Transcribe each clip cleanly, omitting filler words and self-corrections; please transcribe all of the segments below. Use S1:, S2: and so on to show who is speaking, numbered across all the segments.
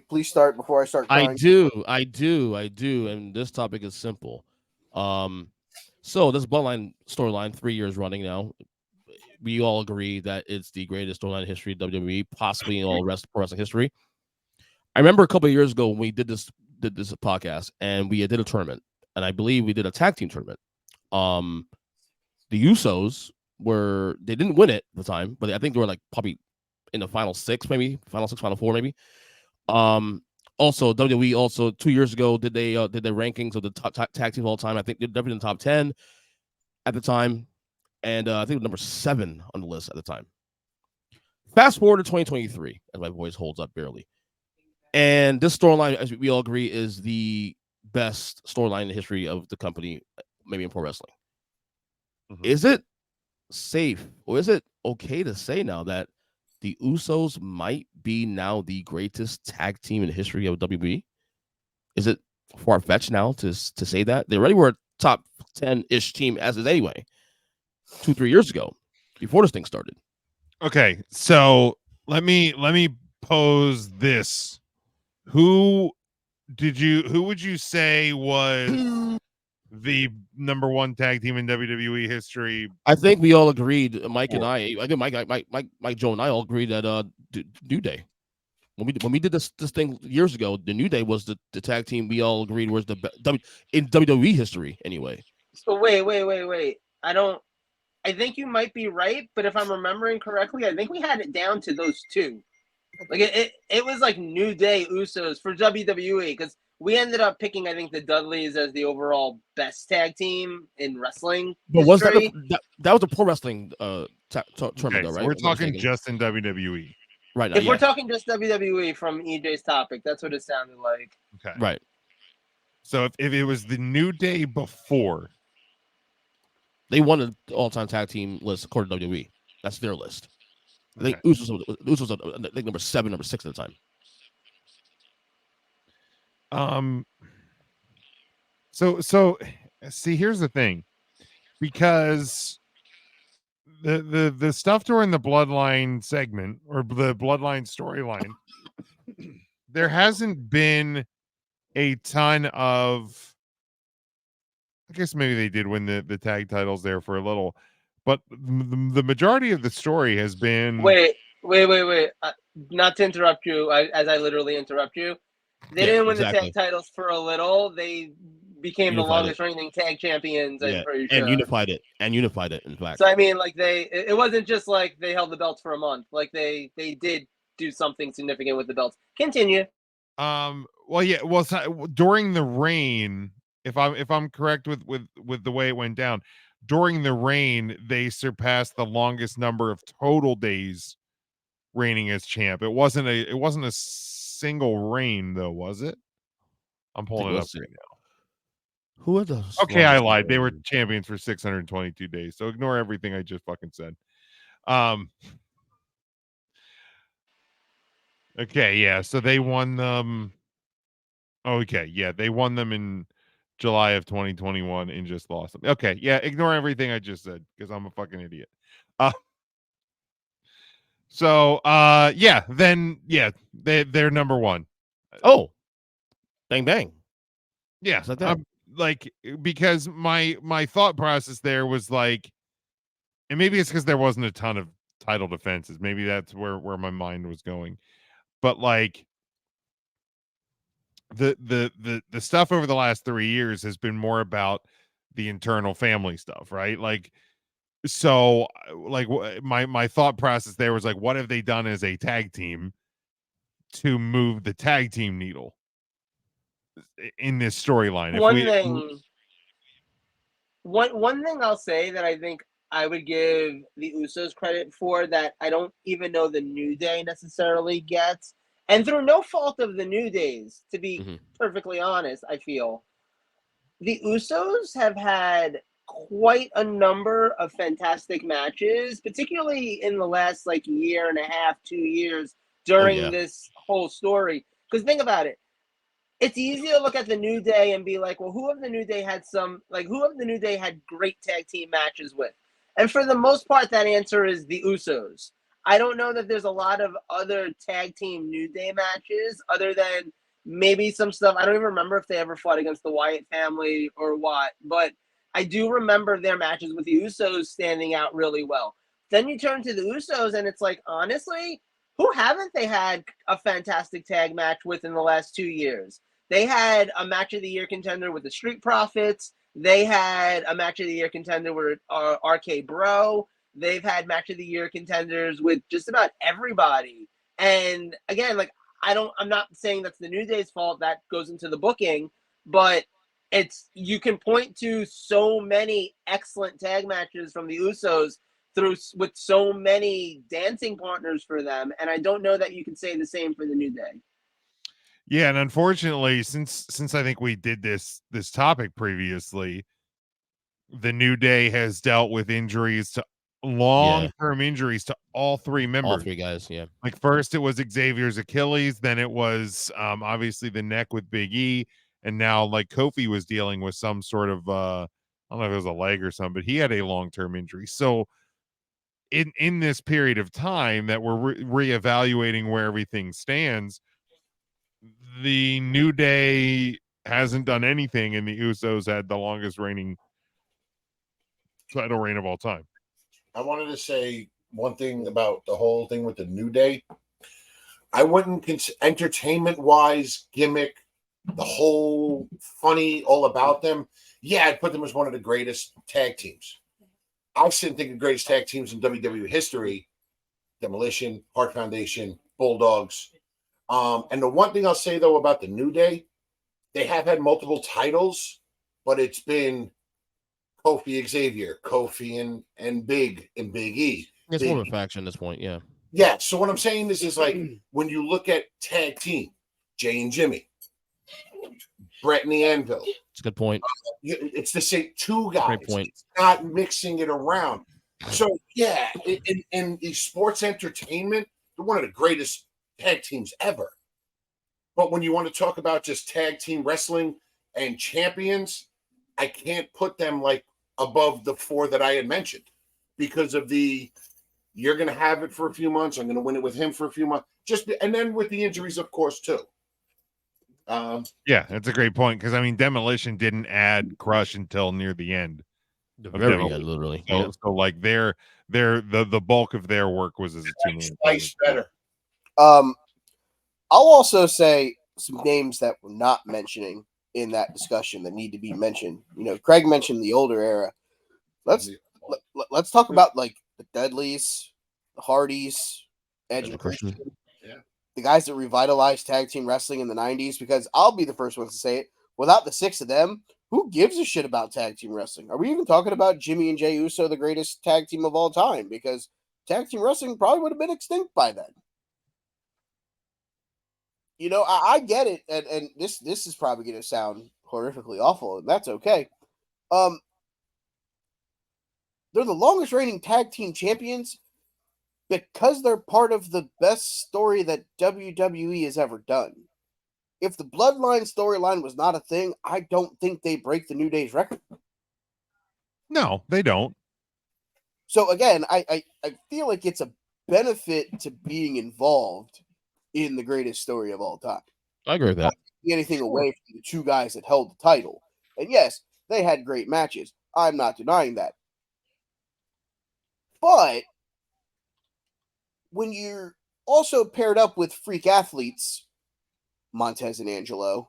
S1: Please start before I start
S2: I
S1: crying.
S2: do, I do, and this topic is simple. Um, so this Bloodline storyline, 3 years running now. We all agree that it's the greatest storyline in history of WWE, possibly in all rest pro wrestling history. I remember a couple of years ago when we did this podcast, and we did a tournament, and I believe we did a tag team tournament. Um, the USOs they didn't win it at the time, but I think they were like probably in the final six, maybe final six, final four, maybe. Um, Also WWE also 2 years ago did their rankings of the top tag teams of all time. I think they're definitely in the top 10 at the time, and I think it was number 7 on the list at the time. Fast forward to 2023, as my voice holds up barely, and this storyline, as we all agree, is the best storyline in the history of the company, maybe in pro wrestling.
S3: Mhm.
S2: Is it safe or is it okay to say now that the Usos might be now the greatest tag team in the history of WWE? Is it far fetched now to say that they already were a top 10-ish team as is anyway 2-3 years ago before this thing started?
S3: Okay, so let me pose this. Who who would you say was the number one tag team in WWE history?
S2: I think we all agreed, Mike and
S3: Before?
S2: I think Mike, Joe, and I all agreed that New Day. When we did this thing years ago, the New Day was the tag team we all agreed was the best in WWE history anyway.
S1: So wait. I don't. I think you might be right, but if I'm remembering correctly, I think we had it down to those two. Like it was like New Day Usos for WWE because we ended up picking I think the Dudleys as the overall best tag team in wrestling
S2: But was
S1: history.
S2: that was a pro wrestling tournament
S3: Okay,
S2: though,
S3: so
S2: right?
S3: we're
S2: If I'm not
S3: talking
S2: mistaken.
S3: just in WWE.
S2: Right now,
S1: If we're
S2: yeah,
S1: talking just WWE from EJ's topic, that's what it sounded like.
S3: Okay,
S2: right.
S3: so if it was the New Day before,
S2: They won the all-time tag team list according to WWE. That's their list. I
S3: okay,
S2: think Usos I think number 7, number 6 at the time.
S3: um, so see, here's the thing, because the stuff during the Bloodline segment or the Bloodline storyline, there hasn't been a ton of. I guess maybe they did win the tag titles there for a little, but the majority of the story has been.
S1: Wait. Not to interrupt you, as I literally interrupt you. They
S2: Yeah,
S1: didn't win the tag
S2: exactly.
S1: titles for a little. They became the
S2: Unified it.
S1: longest reigning tag champions. I'm
S2: Yeah,
S1: pretty
S2: and
S1: sure.
S2: unified it. In
S1: So
S2: fact,
S1: I mean, like it wasn't just like they held the belts for a month. Like they did do something significant with the belts. Continue.
S3: Well, yeah. Well, during the reign, if I'm correct with the way it went down, during the reign, they surpassed the longest number of total days reigning as champ. It wasn't a single reign though, was it? I'm
S2: I think
S3: pulling it up
S2: let's see.
S3: right now.
S2: Who was the
S3: Okay, I
S2: longest
S3: lied. They were
S2: number?
S3: champions for 622 days. So ignore everything I just fucking said. Um. Okay. Yeah. So they won them. Okay. Yeah. They won them in July of 2021 and just lost them. Okay. Yeah. Ignore everything I just said because I'm a fucking idiot. Uh. So. Yeah. Then. Yeah. They're number one.
S2: Oh, bang bang.
S3: Yeah.
S2: Just like that.
S3: Like, because my thought process there was like, and maybe it's because there wasn't a ton of title defenses. Maybe that's where my mind was going. But like, the stuff over the last 3 years has been more about the internal family stuff, right? Like, so like my thought process there was like, what have they done as a tag team to move the tag team needle in this storyline? If
S1: One
S3: we
S1: thing, one thing I'll say that I think I would give the Usos credit for that I don't even know the New Day necessarily gets, and through no fault of the New Days, to be
S2: Hmm.
S1: perfectly honest, I feel the Usos have had quite a number of fantastic matches, particularly in the last like year and a half, 2 years
S2: Oh
S1: during
S2: yeah,
S1: this whole story. Because think about it. It's easy to look at the New Day and be like, well, who of the New Day had who of the New Day had great tag team matches with? And for the most part, that answer is the Usos. I don't know that there's a lot of other tag team New Day matches other than maybe some stuff. I don't even remember if they ever fought against the Wyatt family or what, but I do remember their matches with the Usos standing out really well. Then you turn to the Usos, and it's like, honestly, who haven't they had a fantastic tag match with in the last 2 years? They had a match of the year contender with the Street Profits. They had a match of the year contender with RK Bro. They've had match of the year contenders with just about everybody. And again, like, I'm not saying that's the New Day's fault. That goes into the booking, but you can point to so many excellent tag matches from the Usos with so many dancing partners for them, and I don't know that you can say the same for the New Day.
S3: Yeah, and unfortunately, since I think we did this topic previously, the New Day has dealt with injuries to long-term injuries to all three members.
S2: All three guys, yeah.
S3: Like first it was Xavier's Achilles, then it was obviously the neck with Big E, and now like Kofi was dealing with some sort of I don't know if it was a leg or something, but he had a long-term injury. So in this period of time that we're reevaluating where everything stands, the New Day hasn't done anything, and the Usos had the longest reigning title reign of all time.
S4: I wanted to say one thing about the whole thing with the New Day. I wouldn't entertainment-wise, gimmick, the whole funny, all about them. Yeah, I'd put them as one of the greatest tag teams. I sit and think of greatest tag teams in WWE history: Demolition, Heart Foundation, Bulldogs. And the one thing I'll say, though, about the New Day, they have had multiple titles, but it's been Kofi Xavier, Kofi and Big E.
S2: It's more of a faction at this point, yeah.
S4: Yeah, so what I'm saying is like, when you look at tag team, Jay and Jimmy, Brett and the Anvil.
S2: It's a good point.
S4: It's the same two guys.
S2: Great point.
S4: It's not mixing it around. So, yeah, in the sports entertainment, they're one of the greatest tag teams ever. But when you want to talk about just tag team wrestling and champions, I can't put them like above the four that I had mentioned because of you're going to have it for a few months. I'm going to win it with him for a few months. And then with the injuries, of course, too.
S3: Yeah, that's a great point, because I mean, Demolition didn't add Crush until near the end.
S2: The very end, literally.
S3: So,
S2: Yeah.
S3: so like the bulk of their work was as a 2 minute.
S4: Nice, better.
S5: I'll also say some names that we're not mentioning in that discussion that need to be mentioned. You know, Craig mentioned the older era. Let's talk about like the Dudleys, the Hardys, Edge and Christian.
S4: Yeah.
S5: The guys that revitalized tag team wrestling in the 90s, because I'll be the first one to say it. Without the six of them, who gives a shit about tag team wrestling? Are we even talking about Jimmy and Jey Uso, the greatest tag team of all time? Because tag team wrestling probably would have been extinct by then. You know, I get it, and this is probably going to sound horrifically awful, and that's okay. They're the longest reigning tag team champions because they're part of the best story that WWE has ever done. If the Bloodline storyline was not a thing, I don't think they break the New Day's record.
S3: No, they don't.
S5: So again, I feel like it's a benefit to being involved in the greatest story of all time.
S2: I agree with that.
S5: Anything away from the two guys that held the title. And yes, they had great matches. I'm not denying that. But when you're also paired up with freak athletes, Montez and Angelo,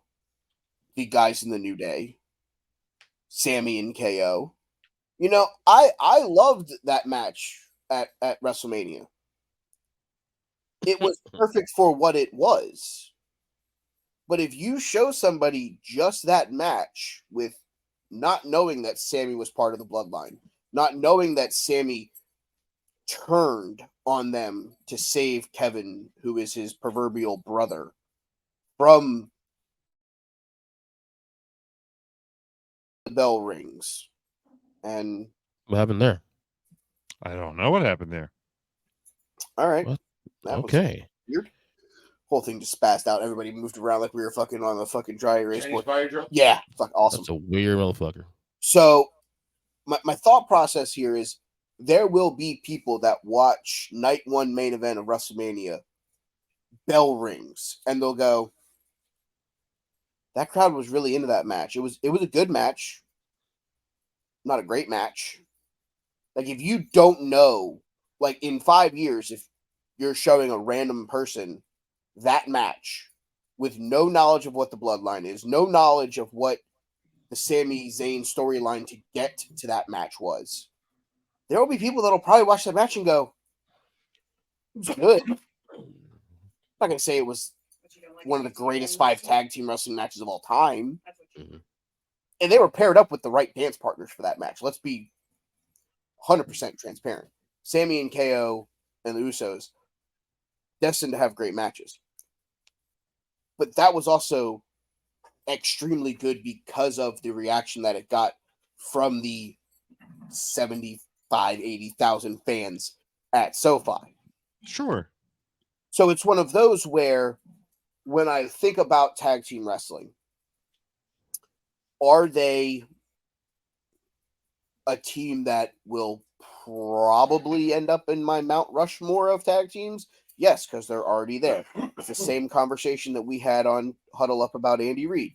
S5: the guys in the New Day, Sammy and KO, you know, I loved that match at WrestleMania. It was perfect for what it was. But if you show somebody just that match with not knowing that Sammy was part of the Bloodline, not knowing that Sammy turned on them to save Kevin, who is his proverbial brother, from the bell rings. And
S2: What happened there?
S3: I don't know what happened there.
S5: all right.
S2: What?
S5: That was
S2: Okay.
S5: weird. Whole thing just spazzed out. Everybody moved around like we were fucking on the fucking dry erase
S4: Chinese
S5: board.
S4: fire drill?
S5: Yeah, fuck awesome.
S2: That's a weird motherfucker.
S5: So my thought process here is there will be people that watch night one main event of WrestleMania, bell rings, and they'll go, that crowd was really into that match. It was a good match, not a great match. Like, if you don't know, like, in 5 years, if you're showing a random person that match with no knowledge of what the bloodline is, no knowledge of what the Sami Zayn storyline to get to that match was, there will be people that'll probably watch that match and go, it was good. I'm not going to say it was one of the greatest 5 tag team wrestling matches of all time.
S2: Mhm.
S5: And they were paired up with the right dance partners for that match. Let's be 100% transparent. Sami and KO and the Usos, destined to have great matches. But that was also extremely good because of the reaction that it got from the 75, 80,000 fans at SoFi.
S3: Sure.
S5: So it's one of those where when I think about tag team wrestling, are they a team that will probably end up in my Mount Rushmore of tag teams? Yes, because they're already there. It's the same conversation that we had on Huddle Up about Andy Reid.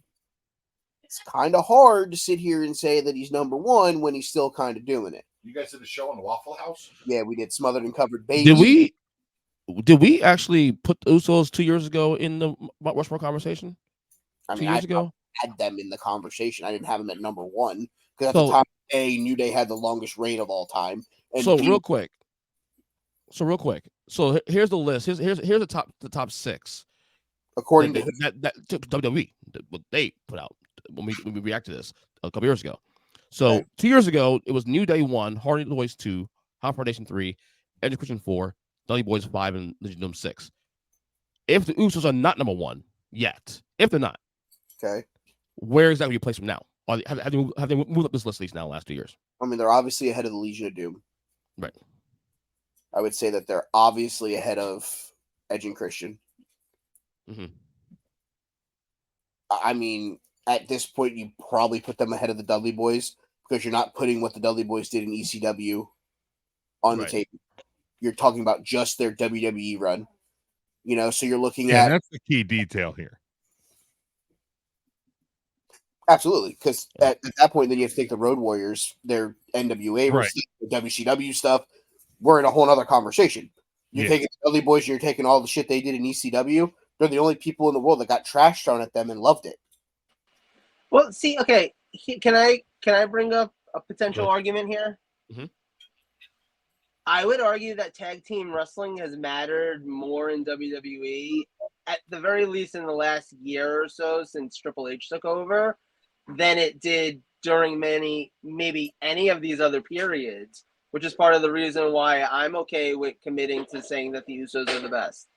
S5: It's kind of hard to sit here and say that he's number one when he's still kind of doing it.
S4: You guys did a show on the Waffle House?
S5: Yeah, we did Smothered and Covered Baby.
S2: Did we actually put the Usos 2 years ago in the Mount Rushmore conversation?
S5: I
S2: 2
S5: mean,
S2: years
S5: I
S2: ago?
S5: had them in the conversation. I didn't have them at number one because at
S2: So-
S5: the time, New Day had the longest reign of all time. And
S2: So
S5: people-
S2: real quick. So here's the list. Here's the top 6.
S5: according to
S2: that WWE, what they put out when we reacted to this a couple years ago. So
S5: Right.
S2: 2 years ago, it was New Day 1, Hardy Boys 2, Hot Foundation 3, Edge Christian 4, Dudley Boys 5, and Legion 6. If the Usos are not number 1 yet, if they're not,
S5: okay.
S2: where exactly do you place them now? Have they moved up this list at least now last 2 years?
S5: I mean, they're obviously ahead of the Legion of Doom.
S2: Right.
S5: I would say that they're obviously ahead of Edge and Christian.
S2: Mhm.
S5: I mean, at this point, you probably put them ahead of the Dudley Boys because you're not putting what the Dudley Boys did in ECW on the
S2: Right.
S5: table. You're talking about just their WWE run. You know, so you're looking
S3: Yeah,
S5: at
S3: that's the key detail here.
S5: absolutely because at that point, then you have to take the Road Warriors, their NWA,
S3: Right.
S5: the WCW stuff. We're in a whole other conversation. You're
S3: Yeah.
S5: taking the Dudley Boys, you're taking all the shit they did in ECW. They're the only people in the world that got trash thrown at them and loved it.
S1: Well, see, okay, can I bring up a potential
S2: Go ahead.
S1: argument here?
S2: Mhm.
S1: I would argue that tag team wrestling has mattered more in WWE, at the very least in the last year or so since Triple H took over, than it did during maybe any of these other periods, which is part of the reason why I'm okay with committing to saying that the Usos are the best.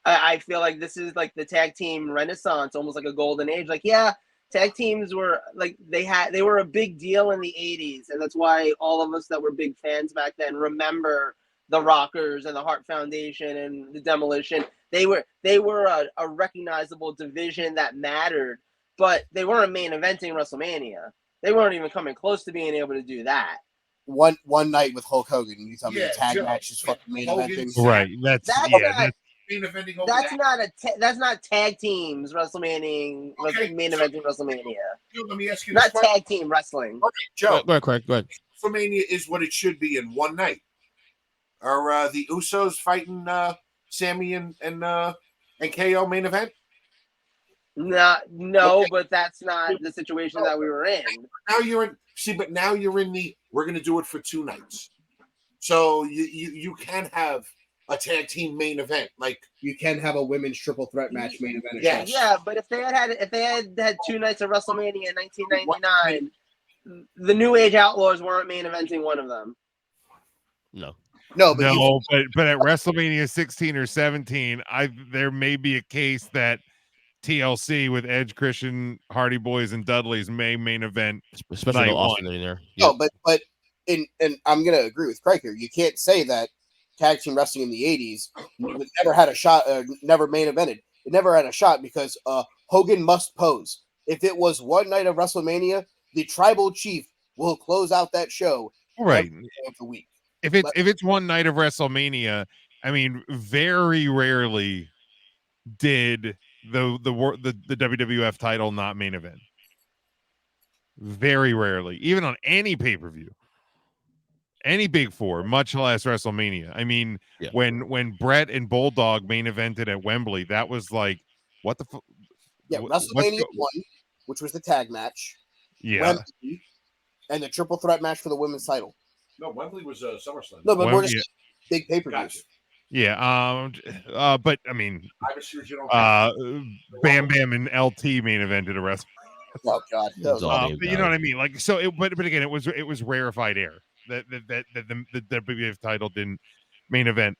S1: I feel like this is like the tag team renaissance, almost like a golden age. Like, yeah, tag teams were like they were a big deal in the 80s, and that's why all of us that were big fans back then remember the Rockers and the Hart Foundation and the Demolition. They were a recognizable division that mattered, but they weren't main eventing WrestleMania. They weren't even coming close to being able to do that.
S5: One night with Hulk Hogan, you tell me
S4: Yeah,
S5: the tag
S4: Joe,
S5: match is fucking main
S4: Hogan,
S5: eventing.
S3: Right. That's
S1: That's
S3: yeah.
S1: not-
S3: That's,
S4: Main eventing over
S1: That's
S4: that.
S1: not not tag teams WrestleMania,
S4: Okay,
S1: main
S4: so-
S1: eventing WrestleMania.
S4: Joe, let me ask you
S1: Not
S4: this question.
S1: tag team wrestling.
S4: Okay, Joe,
S2: Go ahead, Craig. Go ahead.
S4: WrestleMania is what it should be in one night. Are the Usos fighting Sammy and KO main event?
S1: No, but that's not the situation that we were in.
S4: Now you're in. See, but now you're in the. We're going to do it for 2 nights, so you can have a tag team main event. Like
S5: You can have a women's triple threat match main event.
S4: Yes.
S1: Yeah, but if they had 2 nights of WrestleMania in 1999, the New Age Outlaws weren't main eventing one of them.
S2: No.
S5: No, but
S3: no, but at WrestleMania 16 or 17, there may be a case that TLC with Edge, Christian, Hardy Boys, and Dudley's main event.
S2: Especially
S3: Night
S2: no Austin in there.
S5: no, but and I'm gonna agree with Craig here. You can't say that tag team wrestling in the 80s never had a shot, never main evented. It never had a shot because Hogan must pose. If it was one night of WrestleMania, the tribal chief will close out that show
S3: Right.
S5: every day of the week.
S3: if it's one night of WrestleMania, I mean, very rarely did the WWF title not main event. Very rarely, even on any pay-per-view, any big four, much less WrestleMania. I mean,
S2: Yeah.
S3: when Brett and Bulldog main evented at Wembley, that was like, what the fuck?
S5: Yeah, WrestleMania 1, which was the tag match.
S3: Yeah.
S5: Wembley, and the triple threat match for the women's title.
S4: No, Wembley was SummerSlam.
S5: No, but we're
S3: Wembley,
S5: just big pay-per-views.
S4: Gotcha.
S3: Yeah. But I mean,
S4: I was sure you don't.
S3: Bam Bam and LT main evented a wrestling.
S5: Oh God, that was
S2: It's all
S5: awesome.
S2: named
S3: But you know
S2: out.
S3: what I mean? Like, so it, but again, it was rarefied air that the WWF title didn't main event.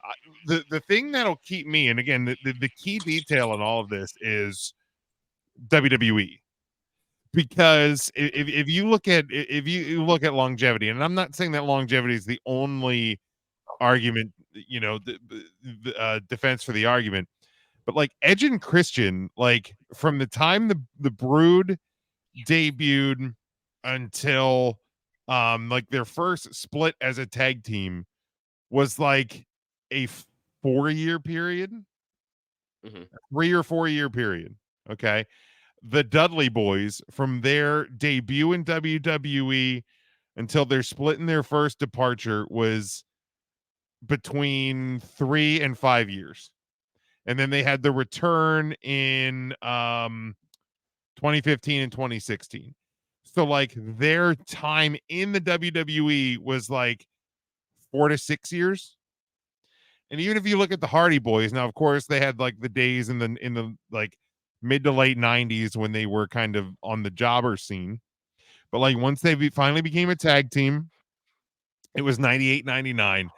S3: The thing that'll keep me, and again, the key detail in all of this is WWE, because if you look at longevity, and I'm not saying that longevity is the only argument, you know, the defense for the argument, but like Edge and Christian, like from the time the Brood debuted until like their first split as a tag team was like a 4-year period,
S2: Mhm.
S3: 3 or 4 year period. Okay. The Dudley Boys, from their debut in WWE until their split in their first departure, was between 3 and 5 years. And then they had the return in 2015 and 2016. So like their time in the WWE was like 4 to 6 years. And even if you look at the Hardy Boys, now of course they had like the days in the like mid to late 90s when they were kind of on the jobber scene. But like once they finally became a tag team, it was 98, 99.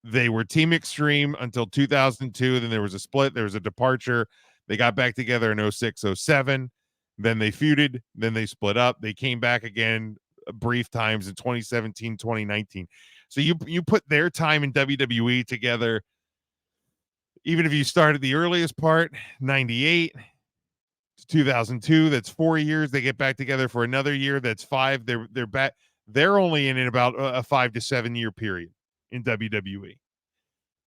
S3: They were Team Extreme until 2002. Then there was a split, there was a departure. They got back together in 06, 07. Then they feuded, then they split up. They came back again brief times in 2017, 2019. So you put their time in WWE together, even if you started the earliest part, 98 to 2002, that's 4 years. They get back together for another year, that's 5. They're back. They're only in about a 5 to 7 year period in WWE.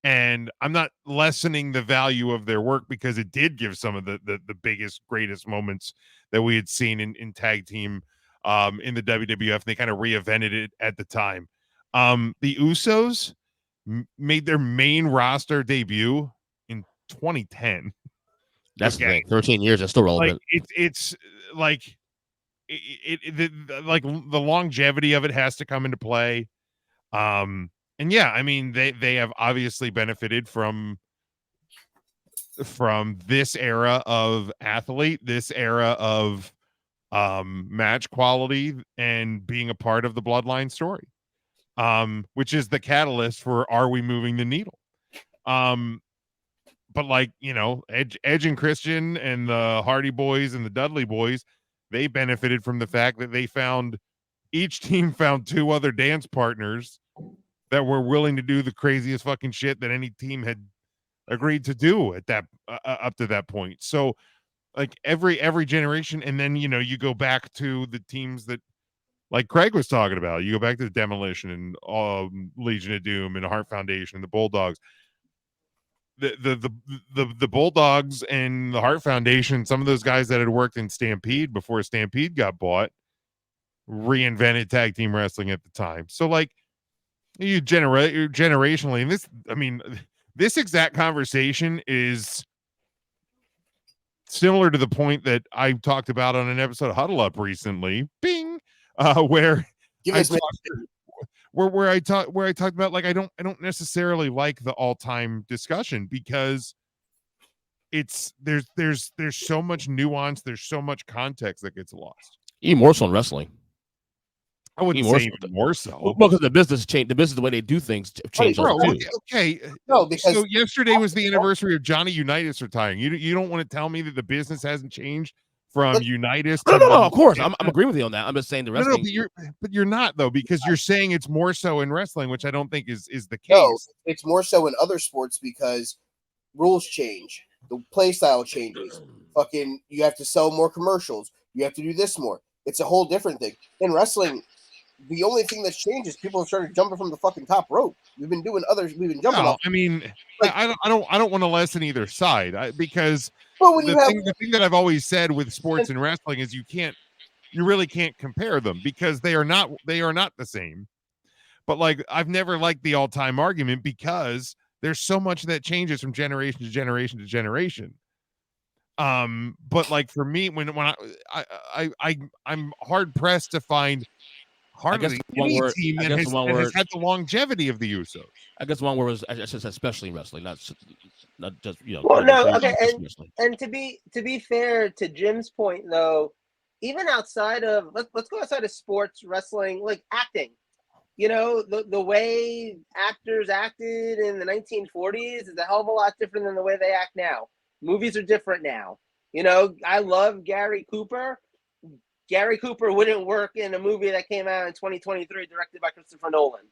S3: And I'm not lessening the value of their work, because it did give some of the biggest, greatest moments that we had seen in tag team in the WWF. They kind of reinvented it at the time. The Usos made their main roster debut in 2010.
S2: That's the
S3: Okay.
S2: thing. 13 years, that's still
S3: Like
S2: relevant.
S3: it's like like the longevity of it has to come into play. And yeah, I mean, they have obviously benefited from this era of athlete, this era of match quality, and being a part of the Bloodline story, which is the catalyst for, are we moving the needle? But like, you know, Edge and Christian and the Hardy Boys and the Dudley Boys, they benefited from the fact that each team found 2 other dance partners that were willing to do the craziest fucking shit that any team had agreed to do at that up to that point. So like every generation, and then, you know, you go back to the teams that, like Craig was talking about, you go back to the Demolition and Legion of Doom and Heart Foundation and the Bulldogs. The Bulldogs and the Heart Foundation, some of those guys that had worked in Stampede before Stampede got bought, reinvented tag team wrestling at the time. So like, you generationally, and this, I mean, this exact conversation is similar to the point that I talked about on an episode of Huddle Up recently, bing, where
S5: Give
S3: I
S5: us
S3: where I talked about, like, I don't necessarily like the all-time discussion, because there's so much nuance, there's so much context that gets lost.
S2: Even more so in wrestling.
S3: I wouldn't
S2: Even
S3: say even more so.
S2: Well, because the business changed. The business, the way they do things, changed
S3: Bro,
S2: also too.
S3: okay.
S5: No, because
S3: So yesterday was the anniversary of Johnny Unitas retiring. You don't want to tell me that the business hasn't changed from Unitas to
S2: No. Of course, I'm agreeing with you on that. I'm just saying the
S3: No,
S2: wrestling.
S3: but you're not, though, because you're saying it's more so in wrestling, which I don't think is the case.
S5: no, it's more so in other sports, because rules change, the play style changes. Fucking, you have to sell more commercials. You have to do this more. It's a whole different thing. In wrestling, the only thing that's changed is people have started jumping from the fucking top rope. We've been doing others. We've been jumping
S3: No,
S5: off.
S3: I mean,
S5: Like-
S3: I don't want to lessen either side because
S5: But when
S3: the
S5: you have
S3: thing that I've always said with sports and wrestling is you really can't compare them because they are not the same. But like I've never liked the all-time argument because there's so much that changes from generation to generation to generation. But like for me, when I'm hard pressed to find hardly
S2: one
S3: any
S2: word-
S3: team
S2: I
S3: that
S2: guess
S3: has,
S2: one
S3: that has
S2: word-
S3: had the longevity of the Usos.
S2: I guess one word was I said especially in wrestling, not just
S1: Well, no,
S2: WWE,
S1: okay,
S2: just wrestling.
S1: and to be fair to Jim's point though, even outside of let's go outside of sports, wrestling, like acting. You know, the way actors acted in the 1940s is a hell of a lot different than the way they act now. Movies are different now. You know, I love Gary Cooper. Gary Cooper wouldn't work in a movie that came out in 2023 directed by Christopher Nolan.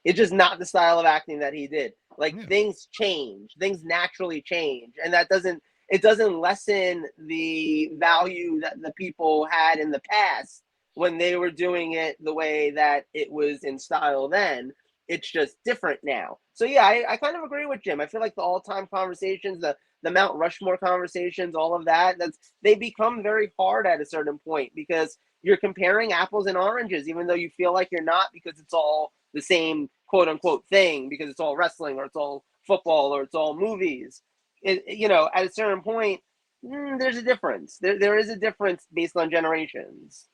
S1: It's just not the style of acting that he did. Like things change, things naturally change, and it doesn't lessen the value that the people had in the past when they were doing it the way that it was in style then. It's just different now. So yeah, I kind of agree with Jim. I feel like the all-time conversations, the Mount Rushmore conversations, all of that, they become very hard at a certain point because you're comparing apples and oranges, even though you feel like you're not, because it's all the same quote unquote thing, because it's all wrestling or it's all football or it's all movies. You know, at a certain point, there's a difference. There is a difference based on generations.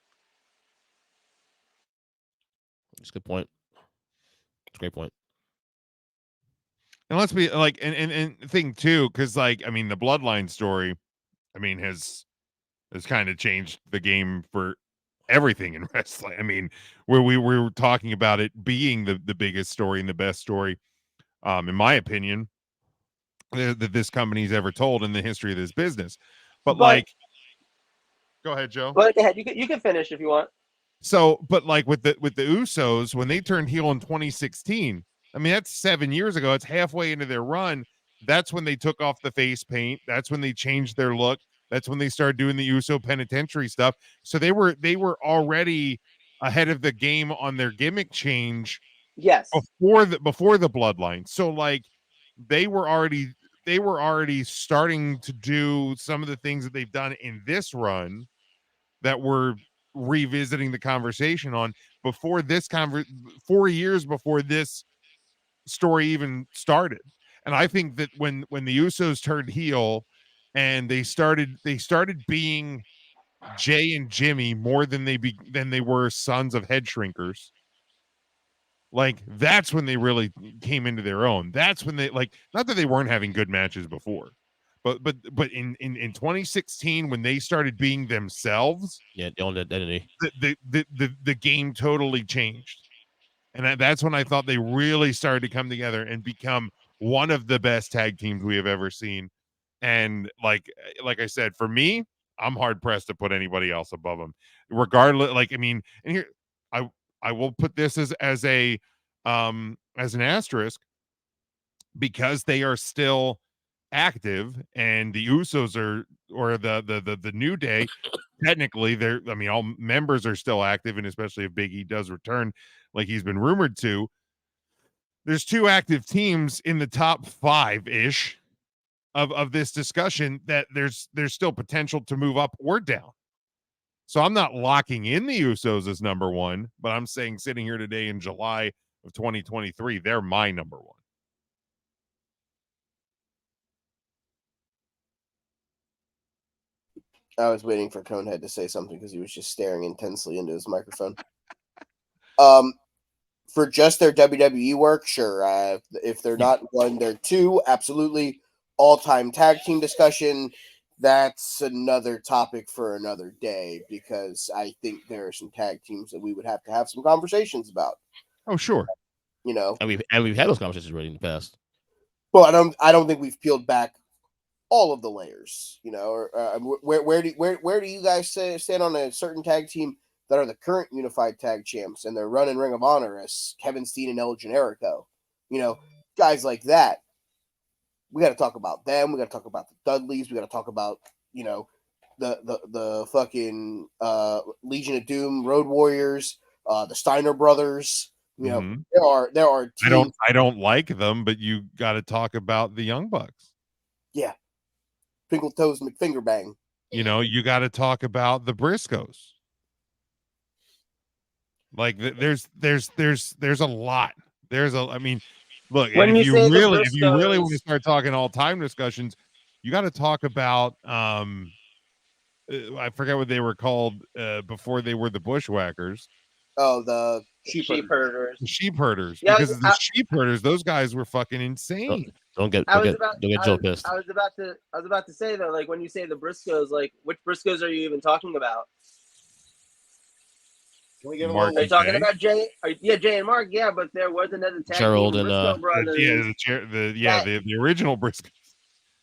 S2: That's a good point. That's a great point.
S3: And let's be like, and thing too, because like, I mean, the bloodline story, I mean, has kind of changed the game for everything in wrestling. I mean, where we were talking about it being the biggest story and the best story, in my opinion, that this company's ever told in the history of this business. But like, go ahead, Joe.
S1: But go ahead, you can finish if you want.
S3: So, but like with the Usos, when they turned heel in 2016, I mean, that's 7 years ago. It's halfway into their run. That's when they took off the face paint. That's when they changed their look. That's when they started doing the Uso penitentiary stuff. So they were already ahead of the game on their gimmick change.
S1: Yes.
S3: Before the bloodline. So like they were already starting to do some of the things that they've done in this run that we're revisiting the conversation on before this 4 years before this story even started. And I think that when the Usos turned heel and they started being Jay and Jimmy more than they were sons of head shrinkers, like that's when they really came into their own. That's when they, like, not that they weren't having good matches before, but in 2016 when they started being themselves,
S2: Yeah, they owned identity.
S3: the game totally changed. And that's when I thought they really started to come together and become one of the best tag teams we have ever seen. And like I said, for me, I'm hard pressed to put anybody else above them, regardless. Like, I mean, and here I will put this as an asterisk because they are still active, and the Usos or the New Day. Technically, all members are still active, and especially if Big E does return, like he's been rumored to. There's two active teams in the top 5-ish of this discussion that there's still potential to move up or down. So I'm not locking in the Usos as number one, but I'm saying sitting here today in July of 2023, they're my number one.
S5: I was waiting for Conehead to say something because he was just staring intensely into his microphone. For just their WWE work, sure. If they're not one, they're two. Absolutely. All-time tag team discussion. That's another topic for another day because I think there are some tag teams that we would have to have some conversations about.
S3: Oh, sure.
S5: You know,
S2: and we've had those conversations already in the past.
S5: Well, I don't think we've peeled back all of the layers. You know, or where do you guys stand on a certain tag team that are the current unified tag champs and they're running Ring of Honor as Kevin Steen and El Generico? You know, guys like that. We got to talk about them. We got to talk about the Dudleys. We got to talk about, you know, the fucking Legion of Doom, Road Warriors. the Steiner brothers. You know,
S3: Mhm.
S5: there are teams.
S3: I don't like them, but you got to talk about the Young Bucks.
S5: Yeah, Twinkle Toes McFingerbang.
S3: You know, you got to talk about the Briscoes. Like there's a lot. I mean, look, and
S1: When
S3: if
S1: you say the
S3: if you really want to
S1: Briscoes,
S3: start talking all time discussions, you got to talk about I forget what they were called before they were the Bushwhackers,
S5: Oh, the sheep
S1: sheep
S5: herders.
S1: herders.
S3: the sheep herders,
S1: Yeah,
S3: because the sheep herders, those guys were fucking insane.
S2: Don't get
S1: I was about
S2: Joe pissed.
S1: I was about to say though, like when you say the Briscoes, like which Briscoes are you even talking about?
S4: Can we get a
S3: Mark
S1: Are you
S3: and
S1: talking
S3: Jay?
S1: about Jay? Yeah, Jay and Mark. Yeah, but there was another tag
S2: Gerald
S1: team,
S2: and,
S1: Briscoe brothers.
S3: The original Briscoes.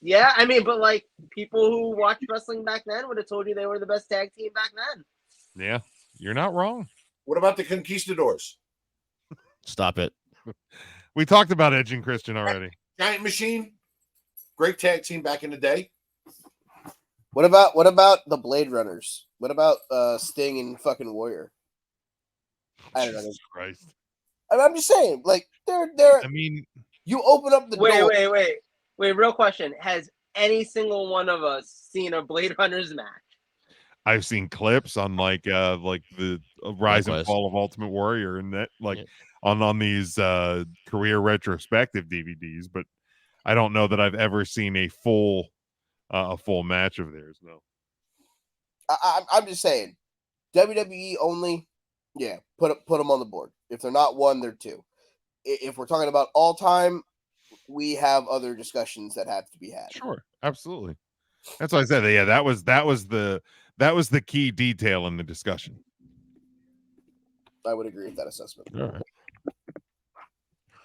S1: Yeah, I mean, but like people who watched wrestling back then would have told you they were the best tag team back then.
S3: Yeah, you're not wrong.
S4: What about the Conquistadors?
S2: Stop it.
S3: We talked about Edge and Christian already.
S4: Giant Machine, great tag team back in the day.
S5: What about the Blade Runners? What about Sting and fucking Warrior? I don't know.
S3: Jesus Christ.
S5: I'm just saying, like they're.
S3: I mean,
S5: You open up the door.
S1: Wait. Real question: has any single one of us seen a Blade Runners match?
S3: I've seen clips on like the Rise and
S2: Likewise.
S3: Fall of Ultimate Warrior and that
S2: Yeah.
S3: on these career retrospective DVDs, but I don't know that I've ever seen a full match of theirs. No.
S5: I'm just saying, WWE only. Yeah, put them on the board. If they're not one, they're two. If we're talking about all time, we have other discussions that have to be had.
S3: Sure, absolutely. That's why I said that. Yeah, that was the key detail in the discussion.
S5: I would agree with that assessment.
S2: All right.